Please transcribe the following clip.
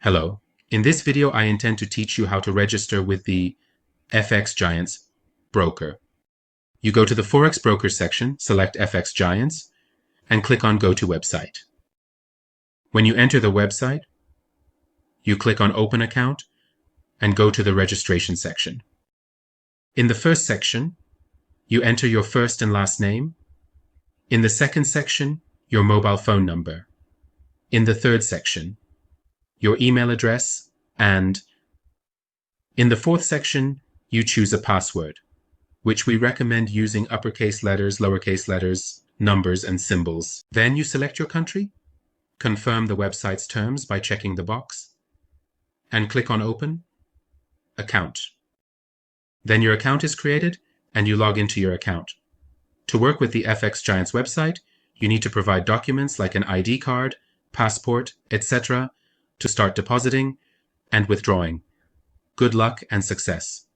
Hello. In this video, I intend to teach you how to register with the FXGiants Broker. You go to the Forex Broker section, select FXGiants, and click on Go to Website. When you enter the website, you click on Open Account and go to the Registration section. In the first section, you enter your first and last name. In the second section, your mobile phone number. In the third section, your email address, and in the fourth section, you choose a password, which we recommend using uppercase letters, lowercase letters, numbers, and symbols. Then you select your country, confirm the website's terms by checking the box, and click on Open Account. Then your account is created, and you log into your account. To work with the FXGiants website, you need to provide documents like an ID card, passport, etc. to start depositing and withdrawing. Good luck and success.